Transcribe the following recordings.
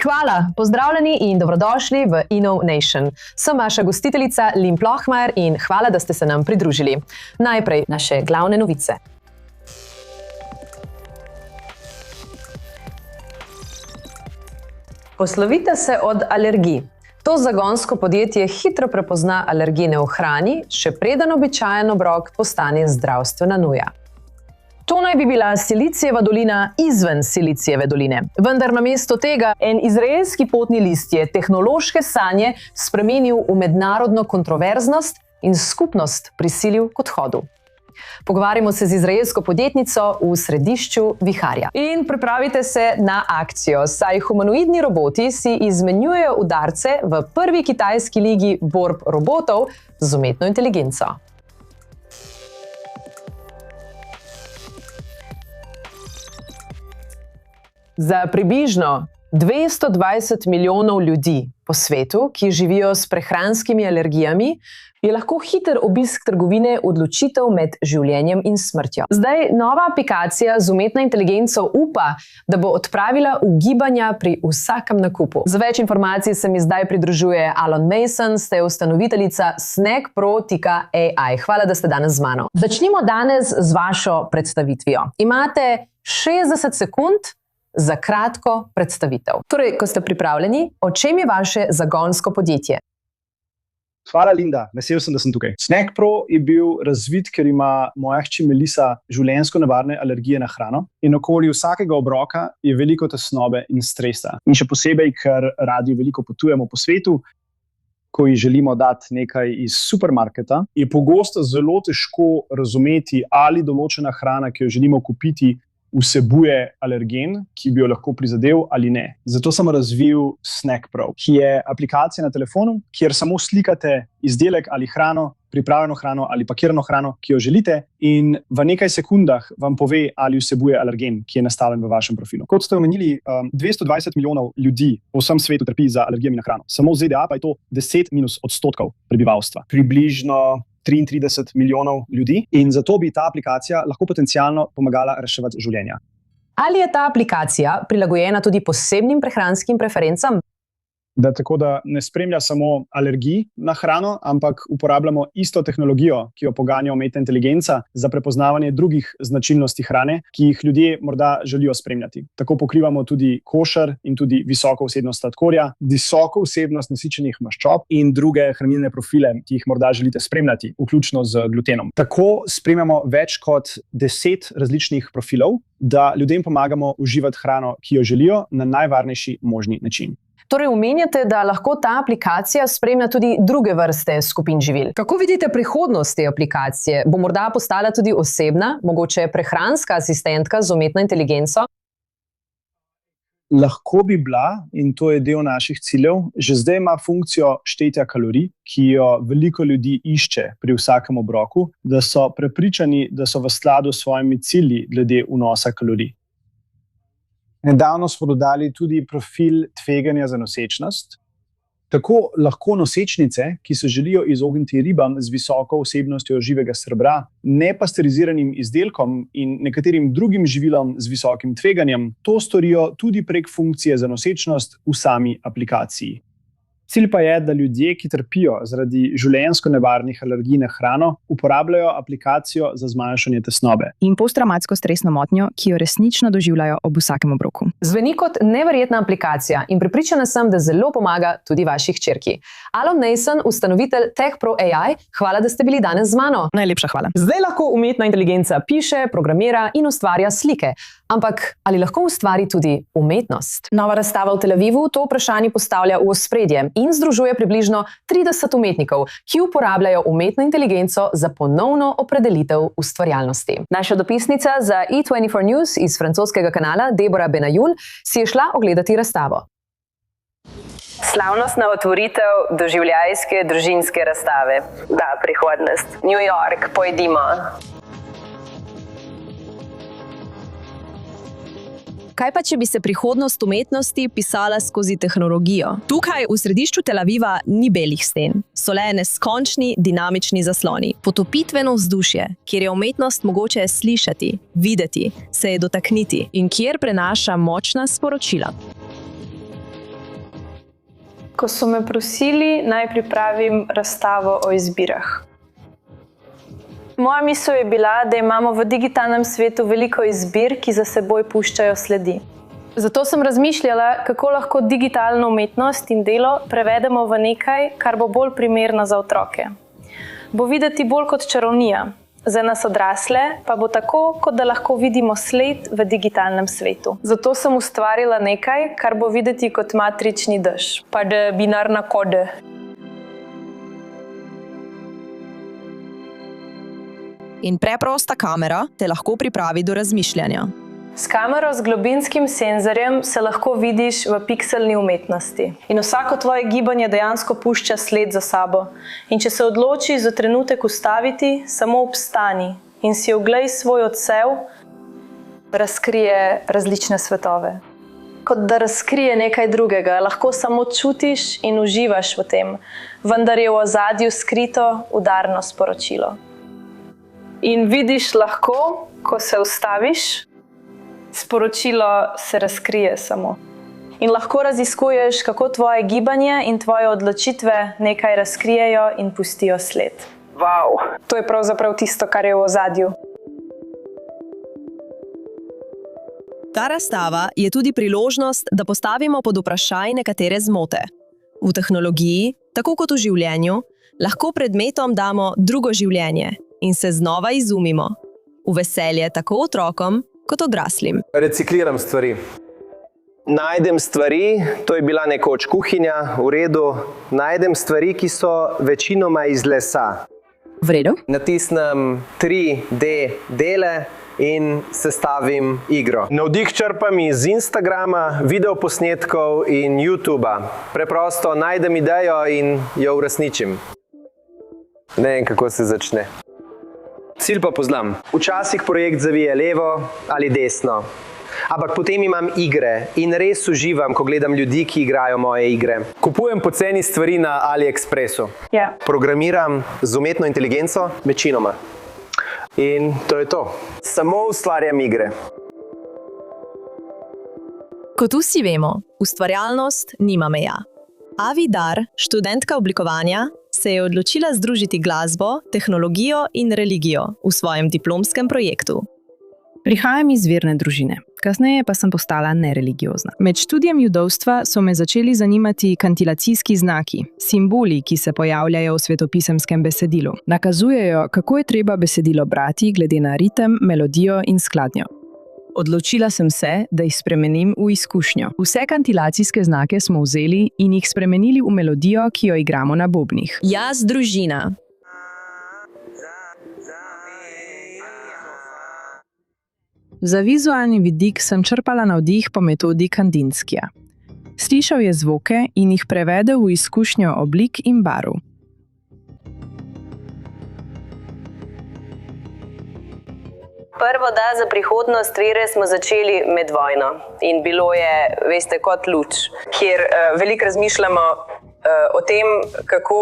Hvala, pozdravljeni in dobrodošli v Innovation. Sem vaša gostiteljica Lim Plohmajer in hvala, da ste se nam pridružili. Najprej naše glavne novice. Poslovite se od alergij. To zagonsko podjetje hitro prepozna alergene v hrani, še preden običajen obrok postane zdravstvena nuja. To naj bi bila Silicijeva dolina izven Silicijeve doline. Vendar namesto tega en izraelski potni list je tehnološke sanje spremenil v mednarodno kontroverznost in skupnost prisilil k odhodu. Pogovarjamo se z izraelsko podjetnico v središču viharja. In pripravite se na akcijo, saj humanoidni roboti si izmenjujejo udarce v prvi kitajski ligi borb robotov z umetno inteligenco. Za približno 220 milijonov ljudi po svetu, ki živijo s prehranskimi alergijami, je lahko hiter obisk trgovine odločitev med življenjem in smrtjo. Zdaj nova aplikacija z umetno inteligenco upa, da bo odpravila ugibanja pri vsakem nakupu. Za več informacij se mi zdaj pridružuje Alon Mason, ste ustanoviteljica snackpro.ai. Hvala, da ste danes z mano. Začnimo danes z vašo predstavitvijo. Imate 60 sekund za kratko predstavitev. Torej, ko ste pripravljeni, o čem je vaše zagonsko podjetje? Hvala, Linda. Vesel sem, da sem tukaj. SnackPro je bil razvit, ker ima moja hči Melisa življenjsko nevarne alergije na hrano in okoli vsakega obroka je veliko tesnobe in stresa. In še posebej, ker radi veliko potujemo po svetu, ko ji želimo dati nekaj iz supermarketa, je pogosto zelo težko razumeti, ali določena hrana, ki jo želimo kupiti, vsebuje alergen, ki bi jo lahko prizadel ali ne. Zato sem razvil SnackPro, ki je aplikacija na telefonu, kjer samo slikate izdelek ali hrano, pripravljeno hrano ali pakirano hrano, ki jo želite, in v nekaj sekundah vam pove, ali vsebuje alergen, ki je nastavljen v vašem profilu. Kot ste omenili, 220 milijonov ljudi po vsem svetu trpi za alergijami na hrano. Samo v ZDA pa je to 10% prebivalstva. Približno 33 milijonov ljudi in zato bi ta aplikacija lahko potencialno pomagala reševati življenja. Ali je ta aplikacija prilagojena tudi posebnim prehranskim preferencam? Tako da ne spremlja samo alergij na hrano, ampak uporabljamo isto tehnologijo, ki jo poganja umetna inteligenca za prepoznavanje drugih značilnosti hrane, ki jih ljudje morda želijo spremljati. Tako pokrivamo tudi košer in tudi visoko vsebnost sladkorja, visoko vsebnost nasičenih maščob in druge hranilne profile, ki jih morda želite spremljati, vključno z glutenom. Tako spremljamo več kot 10 različnih profilov, da ljudem pomagamo uživati hrano, ki jo želijo, na najvarnejši možni način. Torej, omenjate, da lahko ta aplikacija spremlja tudi druge vrste skupin živil. Kako vidite prihodnost te aplikacije? Bo morda postala tudi osebna, mogoče prehranska asistentka z umetno inteligenco? Lahko bi bila, in to je del naših ciljev, že zdaj ima funkcijo štetja kalorij, ki jo veliko ljudi išče pri vsakem obroku, da so prepričani, da so v skladu s svojimi cilji glede vnosa kalorij. Nedavno smo dodali tudi profil tveganja za nosečnost. Tako lahko nosečnice, ki se želijo izogniti ribam z visoko vsebnostjo živega srebra, nepasteriziranim izdelkom in nekaterim drugim živilom z visokim tveganjem, to storijo tudi prek funkcije za nosečnost v sami aplikaciji. Cilj pa je, da ljudje, ki trpijo zaradi življenjsko nevarnih alergij na hrano, uporabljajo aplikacijo za zmanjšanje tesnobe. In posttraumatsko stresno motnjo, ki jo resnično doživljajo ob vsakem obroku. Zveni kot neverjetna aplikacija in prepričana sem, da zelo pomaga tudi vaši hčerki. Alon Mason, ustanovitelj TechPro.ai, hvala, da ste bili danes z mano. Najlepša hvala. Zdaj lahko umetna inteligenca piše, programira in ustvarja slike. Ampak ali lahko ustvari tudi umetnost? Nova razstava v Tel Avivu to vprašanje postavlja v ospredje in združuje približno 30 umetnikov, ki uporabljajo umetno inteligenco za ponovno opredelitev ustvarjalnosti. Naša dopisnica za E24 News iz francoskega kanala, Deborah Benayoun, si je šla ogledati razstavo. Slavnostna otvoritev doživljajske družinske razstave. Da, prihodnost. New York, pojdimo. Kaj pa, če bi se prihodnost umetnosti pisala skozi tehnologijo? Tukaj v središču Tel Aviva ni belih sten. So le neskončni, dinamični zasloni. Potopitveno vzdušje, kjer je umetnost mogoče slišati, videti, se je dotakniti in kjer prenaša močna sporočila. Ko so me prosili, naj pripravim razstavo o izbirah. Moja misel je bila, da imamo v digitalnem svetu veliko izbir, ki za seboj puščajo sledi. Zato sem razmišljala, kako lahko digitalno umetnost in delo prevedemo v nekaj, kar bo bolj primerno za otroke. Bo videti bolj kot čarovnija, za nas odrasle pa bo tako, kot da lahko vidimo sled v digitalnem svetu. Zato sem ustvarila nekaj, kar bo videti kot matrični dež, pa da binarna kode. In preprosta kamera te lahko pripravi do razmišljanja. S kamero z globinskim senzorjem se lahko vidiš v pikselni umetnosti. In vsako tvoje gibanje dejansko pušča sled za sabo. In če se odločiš za trenutek ustaviti, samo obstani in si oglej svoj odsev, razkrije različne svetove. Kot da razkrije nekaj drugega, lahko samo čutiš in uživaš v tem, vendar je v ozadju skrito udarno sporočilo. In vidiš lahko, ko se ustaviš, sporočilo se razkrije samo. In lahko raziskuješ, kako tvoje gibanje in tvoje odločitve nekaj razkrijejo in pustijo sled. Wow, to je pravzaprav tisto, kar je v ozadju. Ta razstava je tudi priložnost, da postavimo pod vprašaj nekatere zmote. V tehnologiji, tako kot v življenju, lahko predmetom damo drugo življenje in se znova izumimo. V veselje tako otrokom, kot odraslim. Recikliram stvari. Najdem stvari, to je bila nekoč kuhinja, v redu. Najdem stvari, ki so večinoma iz lesa. V redu. Natisnem 3D dele in sestavim igro. Navdih črpam iz Instagrama, videoposnetkov in YouTubea. Preprosto najdem idejo in jo uresničim. Ne vem, kako se začne. Cilj pa poznam. Včasih projekt zavije levo ali desno. Ampak potem imam igre in res uživam, ko gledam ljudi, ki igrajo moje igre. Kupujem poceni stvari na AliExpressu. Programiram z umetno inteligenco večinoma. In to je to. Samo ustvarjam igre. Kot vsi vemo, ustvarjalnost nima meja. Avi Dar, študentka oblikovanja, se je odločila združiti glasbo, tehnologijo in religijo v svojem diplomskem projektu. Prihajam iz verne družine, kasneje pa sem postala nereligiozna. Med študijem judovstva so me začeli zanimati kantilacijski znaki, simboli, ki se pojavljajo v svetopisemskem besedilu. Nakazujejo, kako je treba besedilo brati glede na ritem, melodijo in skladnjo. Odločila sem se, da jih spremenim v izkušnjo. Vse kantilacijske znake smo vzeli in jih spremenili v melodijo, ki jo igramo na bobnih. Jaz, družina. Za vizualni vidik sem črpala navdih po metodi Kandinskija. Slišal je zvoke in jih prevedel v izkušnjo oblik in barv. Prvo da za prihodnost vere smo začeli med vojno in bilo je, veste, kot luč, kjer veliko razmišljamo o tem, kako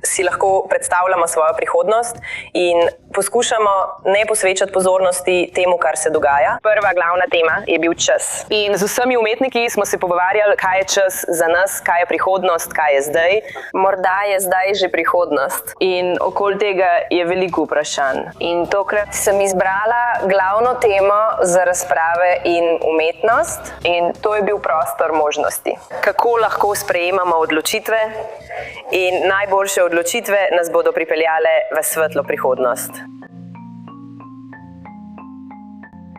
si lahko predstavljamo svojo prihodnost in poskušamo ne posvečati pozornosti temu, kar se dogaja. Prva glavna tema je bil čas. In z vsemi umetniki smo se pogovarjali, kaj je čas za nas, kaj je prihodnost, kaj je zdaj. Morda je zdaj že prihodnost. In okoli tega je veliko vprašanj. In tokrat sem izbrala glavno temo za razprave in umetnost in to je bil prostor možnosti. Kako lahko sprejemamo odločitve in najboljše odločitve nas bodo pripeljale v svetlo prihodnost.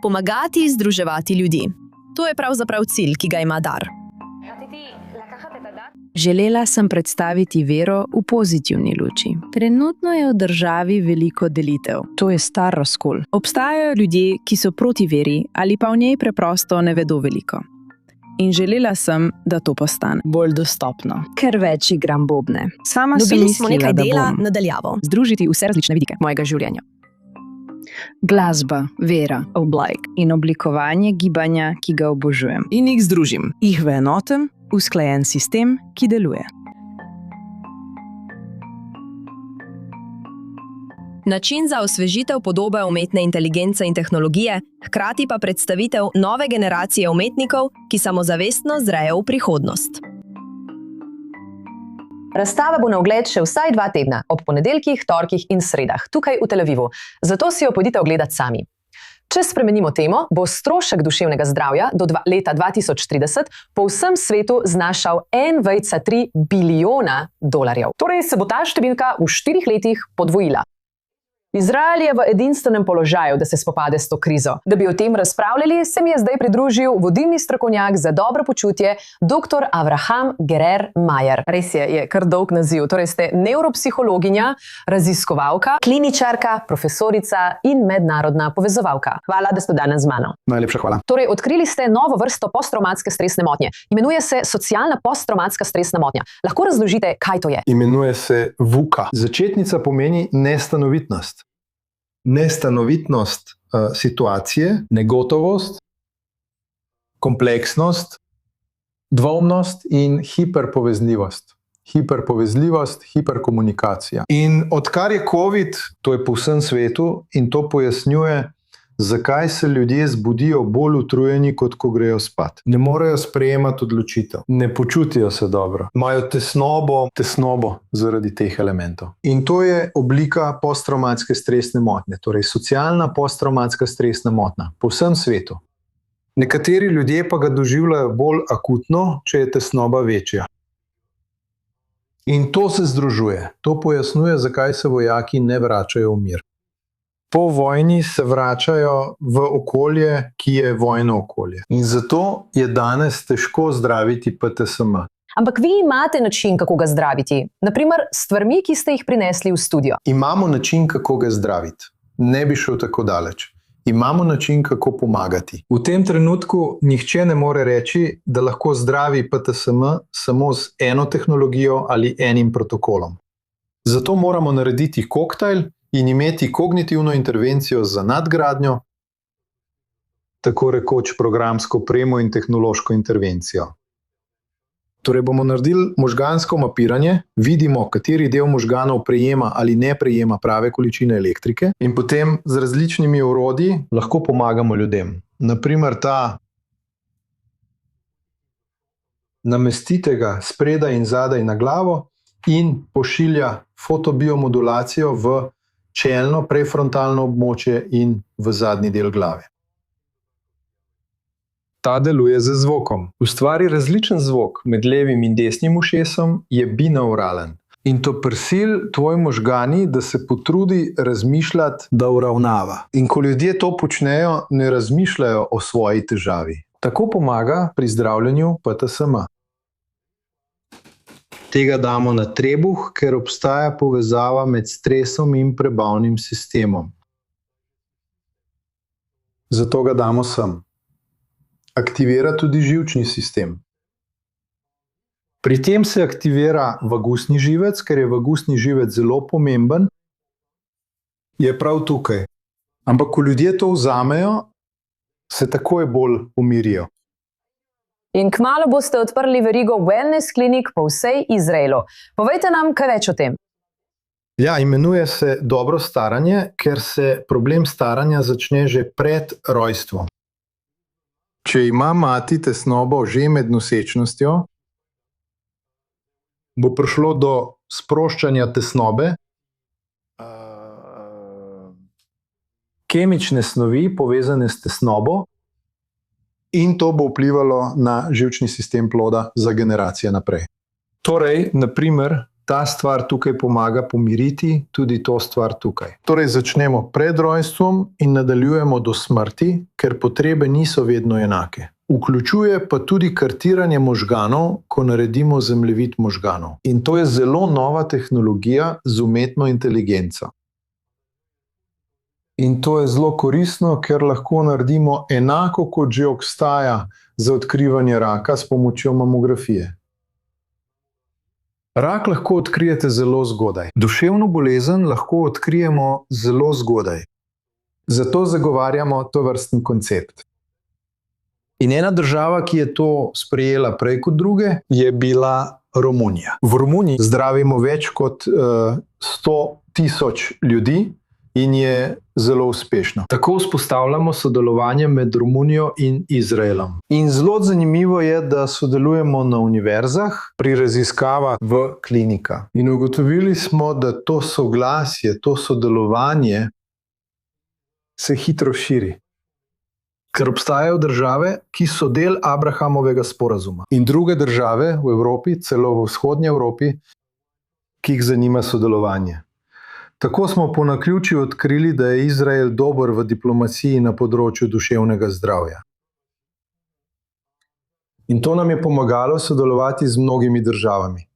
Pomagati združevati ljudi. To je pravzaprav cilj, ki ga ima Dar. Želela sem predstaviti vero v pozitivni luči. Trenutno je v državi veliko delitev. To je star razkol. Obstajajo ljudje, ki so proti veri ali pa v njej preprosto ne vedo veliko. In želela sem, da to postane bolj dostopno, ker več igram bobne. Sama sem Dobili smo mislila, nekaj da dela bom nadaljavo. združiti vse različne vidike mojega življenja. Glasba, vera, oblak in oblikovanje gibanja, ki ga obožujem. In jih združim. Jih v enoten, usklajen sistem, ki deluje. Način za osvežitev podobe umetne inteligence in tehnologije, hkrati pa predstavitev nove generacije umetnikov, ki samozavestno zrejo v prihodnost. Razstava bo na ogled še vsaj 2 tedna, ob ponedeljkih, torkih in sredah, tukaj v Tel Avivu. Zato si jo pojdite ogledati sami. Če spremenimo temo, bo strošek duševnega zdravja do leta 2030 po vsem svetu znašal 1,3 bilijona dolarjev. Torej se bo ta številka v 4 letih podvojila. Izrael je v edinstvenem položaju, da se spopade s to krizo. Da bi o tem razpravljali, se mi je zdaj pridružil vodilni strokovnjak za dobro počutje, dr. Avraham Gerer Mayer. Res je kar dolg naziv. Torej ste nevropsihologinja, raziskovalka, kliničarka, profesorica in mednarodna povezovalka. Hvala, da ste danes z mano. Najlepša hvala. Torej, odkrili ste novo vrsto posttravmatske stresne motnje. Imenuje se socialna posttravmatska stresna motnja. Lahko razložite, kaj to je? Imenuje se VUCA. Začetnica pomeni nestanovitnost. Nestanovitnost situacije, negotovost, kompleksnost, dvomnost in hiperpovezljivost. Hiperpovezljivost, hiperkomunikacija. In odkar je COVID, to je po vsem svetu in to pojasnjuje, zakaj se ljudje zbudijo bolj utrujeni, kot ko grejo spat. Ne morejo sprejemati odločitev, ne počutijo se dobro, imajo tesnobo zaradi teh elementov. In to je oblika posttravmatske stresne motnje, torej socialna posttravmatska stresna motnja po vsem svetu. Nekateri ljudje pa ga doživljajo bolj akutno, če je tesnoba večja. In to se združuje. To pojasnjuje, zakaj se vojaki ne vračajo v mir. Po vojni se vračajo v okolje, ki je vojno okolje. In zato je danes težko zdraviti PTSM. Ampak vi imate način, kako ga zdraviti. Naprimer, s stvarmi, ki ste jih prinesli v studio. Imamo način, kako ga zdraviti. Ne bi šel tako daleč. Imamo način, kako pomagati. V tem trenutku nihče ne more reči, da lahko zdravi PTSM samo z eno tehnologijo ali enim protokolom. Zato moramo narediti koktajl in imeti kognitivno intervencijo za nadgradnjo, tako rekoč programsko opremo in tehnološko intervencijo. Torej bomo naredili možgansko mapiranje, vidimo, kateri del možganov prejema ali ne prejema prave količine elektrike in potem z različnimi orodji lahko pomagamo ljudem. Naprimer namestite ga spredaj in zadaj na glavo in pošilja fotobiomodulacijo v čelno prefrontalno območje in v zadnji del glave. Ta deluje z zvokom. Ustvari različen zvok med levim in desnim ušesom, je binauralen. In to prisili tvoj možgani, da se potrudi razmišljati, da uravnava. In ko ljudje to počnejo, ne razmišljajo o svoji težavi. Tako pomaga pri zdravljenju PTSM. Tega damo na trebuh, ker obstaja povezava med stresom in prebavnim sistemom. Zato ga damo sem. Aktivira tudi živčni sistem. Pri tem se aktivira vagusni živec, ker je vagusni živec zelo pomemben, je prav tukaj. Ampak ko ljudje to vzamejo, se takoj bolj umirijo. In kmalu boste odprli verigo wellness klinik po vsej Izraelu. Povejte nam kaj več o tem. Ja, imenuje se dobro staranje, ker se problem staranja začne že pred rojstvom. Če ima mati tesnobo že med nosečnostjo, bo prišlo do sproščanja tesnobe, kemične snovi povezane s tesnobo, in to bo vplivalo na živčni sistem ploda za generacije naprej. Torej, naprimer, ta stvar tukaj pomaga pomiriti tudi to stvar tukaj. Torej, začnemo pred rojstvom in nadaljujemo do smrti, ker potrebe niso vedno enake. Vključuje pa tudi kartiranje možganov, ko naredimo zemljevid možganov. In to je zelo nova tehnologija z umetno inteligenco. In to je zelo koristno, ker lahko naredimo enako, kot že obstaja za odkrivanje raka s pomočjo mamografije. Rak lahko odkrijete zelo zgodaj. Duševno bolezen lahko odkrijemo zelo zgodaj. Zato zagovarjamo tovrsten koncept. In ena država, ki je to sprejela prej kot druge, je bila Romunija. V Romuniji zdravimo več kot 100 000 ljudi in je zelo uspešno. Tako vzpostavljamo sodelovanje med Romunijo in Izraelom. In zelo zanimivo je, da sodelujemo na univerzah pri raziskavah v klinikah. In ugotovili smo, da to soglasje, to sodelovanje se hitro širi. Ker obstajajo države, ki so del Abrahamovega sporazuma. In druge države v Evropi, celo v vzhodnji Evropi, ki jih zanima sodelovanje. Tako smo po naključju odkrili, da je Izrael dober v diplomaciji na področju duševnega zdravja. In to nam je pomagalo sodelovati z mnogimi državami.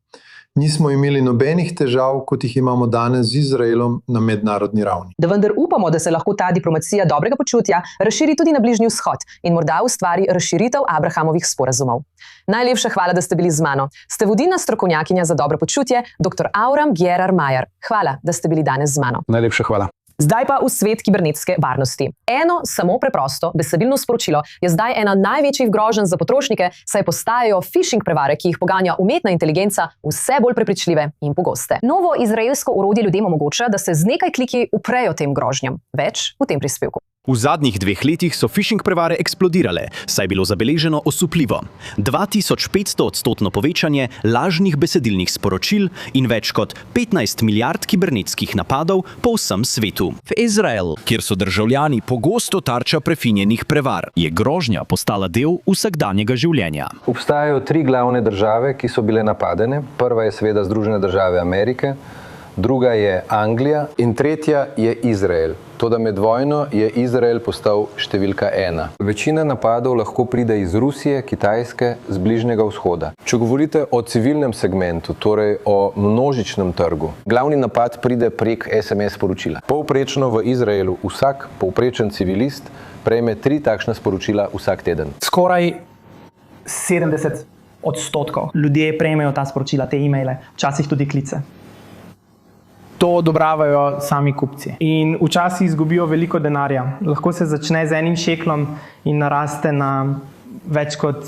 Nismo imeli nobenih težav, kot jih imamo danes z Izraelom na mednarodni ravni. Da vendar upamo, da se lahko ta diplomacija dobrega počutja razširi tudi na Bližnji vzhod in morda ustvari razširitev Abrahamovih sporazumov. Najlepša hvala, da ste bili z mano. Ste vodilna strokovnjakinja za dobro počutje, dr. Auram Gerar-Mayer. Hvala, da ste bili danes z mano. Najlepša hvala. Zdaj pa v svet kibernetske varnosti. Eno samo preprosto besedilno sporočilo je zdaj ena največjih groženj za potrošnike, saj postajajo phishing prevare, ki jih poganja umetna inteligenca, vse bolj prepričljive in pogoste. Novo izraelsko orodje ljudem omogoča, da se z nekaj kliki uprejo tem grožnjam. Več v tem prispevku. V zadnjih 2 letih so phishing prevare eksplodirale, saj je bilo zabeleženo osupljivo 2500% povečanje lažnih besedilnih sporočil in več kot 15 milijard kibernetskih napadov po vsem svetu. V Izraelu, kjer so državljani pogosto tarča prefinjenih prevar, je grožnja postala del vsakdanjega življenja. Obstajajo 3 glavne države, ki so bile napadene. Prva je seveda Združene države Amerike, druga je Anglija in tretja je Izrael. Toda med vojno je Izrael postal številka 1. Večina napadov lahko pride iz Rusije, Kitajske, z Bližnjega vzhoda. Če govorite o civilnem segmentu, torej o množičnem trgu, glavni napad pride prek SMS sporočila. Povprečno v Izraelu vsak povprečen civilist prejme 3 takšna sporočila vsak teden. Skoraj 70% ljudje prejmejo ta sporočila, te e-maile, včasih tudi klice. To odobravajo sami kupci. In včasih izgubijo veliko denarja. Lahko se začne z 1 šeklom in naraste na več kot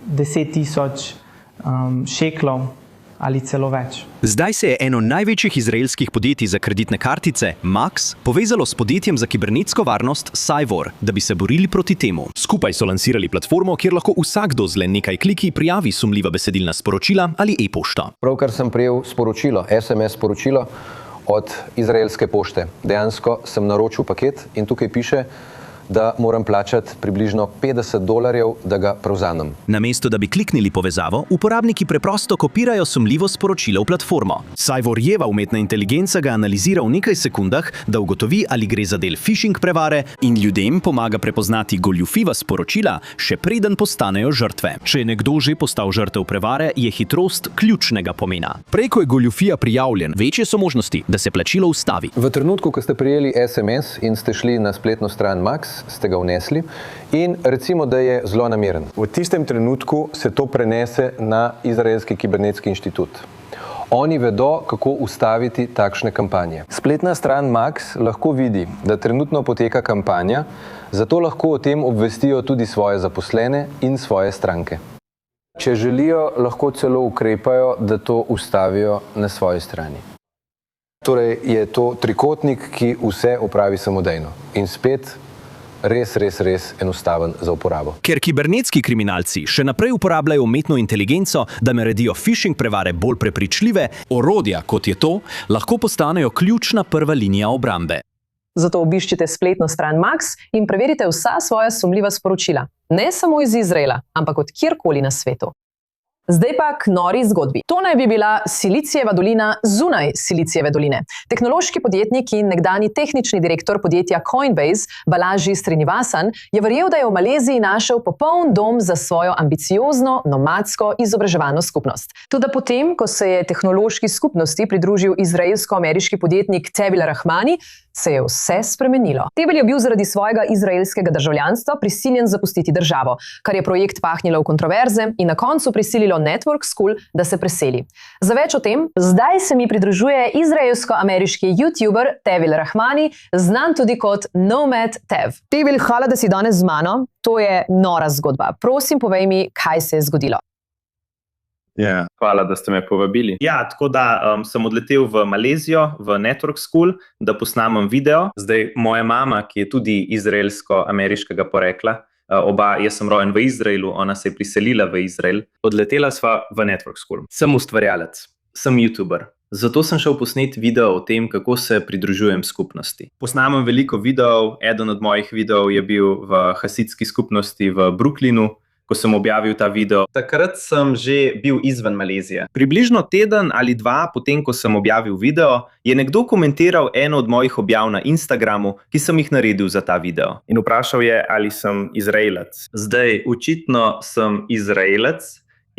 10,000 šeklov ali celo več. Zdaj se je eno največjih izraelskih podjetij za kreditne kartice, Max, povezalo s podjetjem za kibernetsko varnost Cyvor, da bi se borili proti temu. Skupaj so lansirali platformo, kjer lahko vsakdo z le nekaj kliki prijavi sumljiva besedilna sporočila ali e-pošto. Pravkar sem prejel sporočilo, SMS sporočilo od izraelske pošte. Dejansko sem naročil paket in tukaj piše, da moram plačati približno $50, da ga prevzamem. Namesto da bi kliknili povezavo, uporabniki preprosto kopirajo sumljivo sporočilo v platformo. Cyvorjeva umetna inteligenca ga analizira v nekaj sekundah, da ugotovi, ali gre za del phishing prevare in ljudem pomaga prepoznati goljufiva sporočila, še preden postanejo žrtve. Če je nekdo že postal žrtev prevare, je hitrost ključnega pomena. Prej ko je goljufija prijavljen, večje so možnosti, da se plačilo ustavi. V trenutku, ko ste prejeli SMS in ste šli na spletno stran Max, ste ga vnesli in recimo, da je zlonameren. V tistem trenutku se to prenese na Izraelski kibernetski inštitut. Oni vedo, kako ustaviti takšne kampanje. Spletna stran Max lahko vidi, da trenutno poteka kampanja, zato lahko o tem obvestijo tudi svoje zaposlene in svoje stranke. Če želijo, lahko celo ukrepajo, da to ustavijo na svoji strani. Torej je to trikotnik, ki vse opravi samodejno. In spet res enostaven za uporabo. Ker kibernetski kriminalci še naprej uporabljajo umetno inteligenco, da naredijo phishing prevare bolj prepričljive, orodja, kot je to, lahko postanejo ključna prva linija obrambe. Zato obiščite spletno stran Max in preverite vsa svoja sumljiva sporočila. Ne samo iz Izraela, ampak od kjerkoli na svetu. Zdaj pa k nori zgodbi. To naj bi bila Silicijeva dolina zunaj Silicijeve doline. Tehnološki podjetnik in nekdanji tehnični direktor podjetja Coinbase, Balaji Srinivasan, je verjel, da je v Maleziji našel popoln dom za svojo ambiciozno, nomadsko, izobraževalno skupnost. Toda potem, ko se je tehnološki skupnosti pridružil izraelsko-ameriški podjetnik Tevil Rahmani, se je vse spremenilo. Tevil je bil zaradi svojega izraelskega državljanstva prisiljen zapustiti državo, kar je projekt pahnilo v kontroverze in na koncu prisililo Network School, da se preseli. Za več o tem, zdaj se mi pridružuje izraelsko-ameriški YouTuber Tevil Rahmani, znan tudi kot Nomad Tev. Tevil, hvala, da si danes z mano. To je nora zgodba. Prosim, povej mi, kaj se je zgodilo. Ja, hvala, da ste me povabili. Ja, tako da sem odletel v Malezijo, v Network School, da posnamem video. Zdaj, moja mama, ki je tudi izraelsko-ameriškega porekla, jaz sem rojen v Izraelu, ona se je priselila v Izrael, odletela sva v Network School. Sem ustvarjalec, sem YouTuber. Zato sem šel posnet video o tem, kako se pridružujem skupnosti. Posnamem veliko videov, eden od mojih videov je bil v hasidski skupnosti v Brooklynu, ko sem objavil ta video. Takrat sem že bil izven Malezije. Približno teden ali dva potem, ko sem objavil video, je nekdo komentiral eno od mojih objav na Instagramu, ki sem jih naredil za ta video. In vprašal je, ali sem Izraelec. Zdaj, očitno sem Izraelec,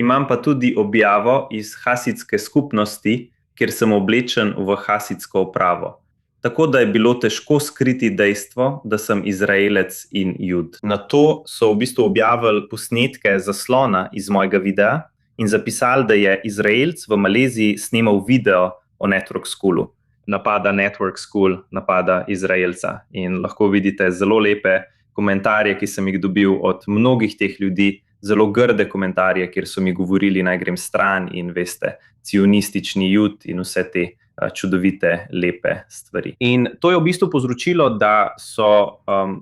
imam pa tudi objavo iz hasidske skupnosti, kjer sem oblečen v hasidsko opravo. Tako da je bilo težko skriti dejstvo, da sem Izraelec in Jud. Na to so v bistvu objavili posnetke zaslona iz mojega videa in zapisali, da je Izraelc v Maleziji snemal video o Network Schoolu. Napada Network School, napada Izraelca. In lahko vidite zelo lepe komentarje, ki sem jih dobil od mnogih teh ljudi, zelo grde komentarje, kjer so mi govorili, naj grem stran in veste, cionistični Jud in vse te čudovite, lepe stvari. In to je v bistvu povzročilo, da so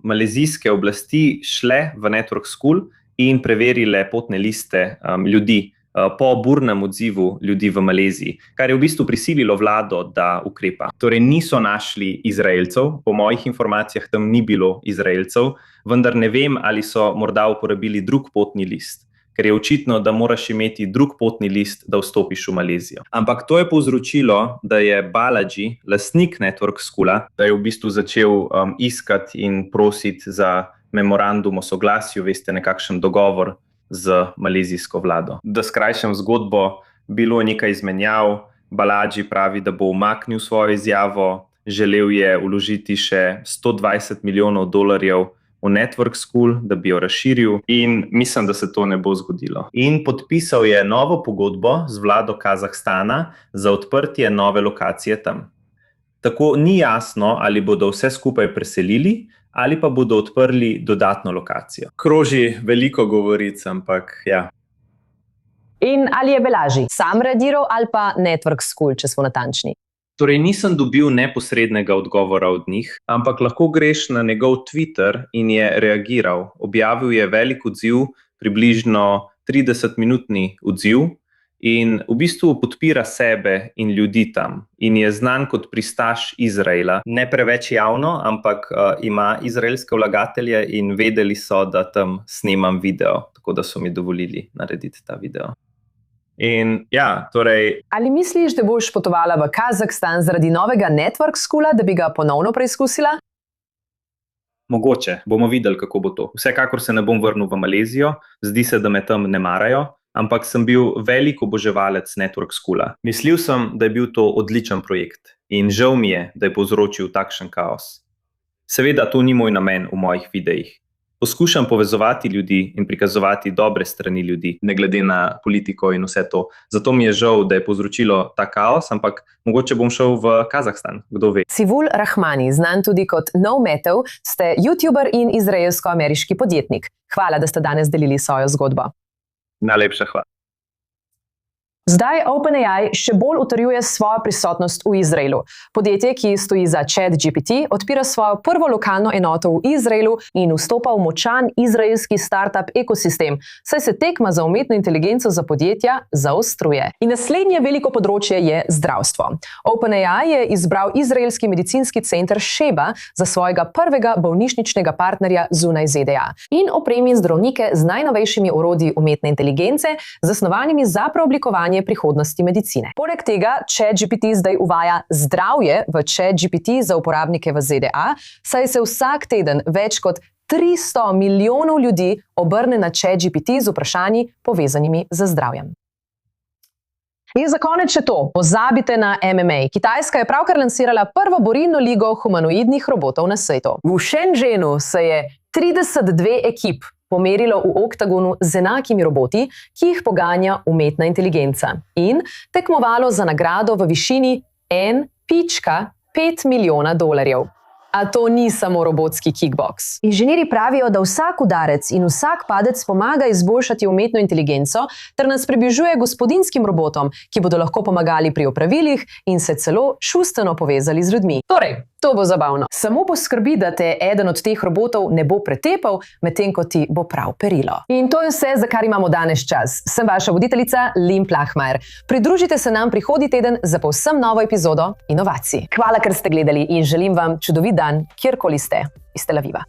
malezijske oblasti šle v Network School in preverile potne liste ljudi po burnem odzivu ljudi v Maleziji, kar je v bistvu prisililo vlado, da ukrepa. Torej niso našli Izraelcev, po mojih informacijah tam ni bilo Izraelcev, vendar ne vem, ali so morda uporabili drug potni list, ker je očitno, da moraš imeti drug potni list, da vstopiš v Malezijo. Ampak to je povzročilo, da je Balaji, lastnik Network Schoola, da je v bistvu začel iskati in prositi za memorandum o soglasju, veste, nekakšen dogovor z malezijsko vlado. Da skrajšam zgodbo, bilo je nekaj izmenjav, Balaji pravi, da bo umaknil svojo izjavo, želel je vložiti še $120 milijonov v Network School, da bi jo razširil in mislim, da se to ne bo zgodilo. In podpisal je novo pogodbo z vlado Kazahstana za odprtje nove lokacije tam. Tako ni jasno, ali bodo vse skupaj preselili ali pa bodo odprli dodatno lokacijo. Kroži veliko govoric, ampak ja. In ali je Balaji sam reagiral ali pa Network School, če smo natančni? Torej nisem dobil neposrednega odgovora od njih, ampak lahko greš na njegov Twitter in je reagiral. Objavil je velik odziv, približno 30-minutni odziv in v bistvu podpira sebe in ljudi tam. In je znan kot pristaš Izraela. Ne preveč javno, ampak ima izraelske vlagatelje in vedeli so, da tam snemam video, tako da so mi dovolili narediti ta video. In ja, torej... Ali misliš, da boš potovala v Kazahstan zaradi novega Network Schoola, da bi ga ponovno preizkusila? Mogoče, bomo videli, kako bo to. Vsekakor se ne bom vrnil v Malezijo, zdi se, da me tam ne marajo, ampak sem bil velik oboževalec Network Schoola. Mislil sem, da je bil to odličen projekt in žal mi je, da je povzročil takšen kaos. Seveda, to ni moj namen v mojih videih. Poskušam povezovati ljudi in prikazovati dobre strani ljudi, ne glede na politiko in vse to. Zato mi je žal, da je povzročilo ta kaos, ampak mogoče bom šel v Kazahstan, kdo ve. Sivul Rahmani, znan tudi kot No Metal, ste YouTuber in izraelsko-ameriški podjetnik. Hvala, da ste danes delili svojo zgodbo. Najlepša hvala. Zdaj OpenAI še bolj utrjuje svojo prisotnost v Izraelu. Podjetje, ki stoji za ChatGPT, odpira svojo prvo lokalno enoto v Izraelu in vstopa v močan izraelski startup ekosistem, saj se tekma za umetno inteligenco za podjetja zaostruje. In naslednje veliko področje je zdravstvo. OpenAI je izbral izraelski medicinski center Sheba za svojega prvega bolnišničnega partnerja zunaj ZDA in opremi zdravnike z najnovejšimi orodji umetne inteligence, zasnovanimi za preoblikovanje prihodnosti medicine. Poleg tega ChatGPT zdaj uvaja zdravje v ChatGPT za uporabnike v ZDA, saj se vsak teden več kot 300 milijonov ljudi obrne na ChatGPT z vprašanji povezanimi z zdravjem. In za konec še to, pozabite na MMA. Kitajska je pravkar lansirala prvo borilno ligo humanoidnih robotov na svetu. V Shenzhenu se je 32 ekip pomerilo v oktagonu z enakimi roboti, ki jih poganja umetna inteligenca in tekmovalo za nagrado v višini $1,5 milijona. A to ni samo robotski kickboks. Inženirji pravijo, da vsak udarec in vsak padec pomaga izboljšati umetno inteligenco ter nas približuje gospodinjskim robotom, ki bodo lahko pomagali pri opravilih in se celo čustveno povezali z ljudmi. Torej, to bo zabavno. Samo poskrbi, da te eden od teh robotov ne bo pretepal, medtem ko ti bo prav perilo. In to je vse, za kar imamo danes čas. Sem vaša voditeljica Lynn Plahmajer. Pridružite se nam prihodnji teden za povsem novo epizodo Inovacij. Hvala, ker ste gledali in želim vam čudovit dan, kjerkoli ste iz Tel Aviva.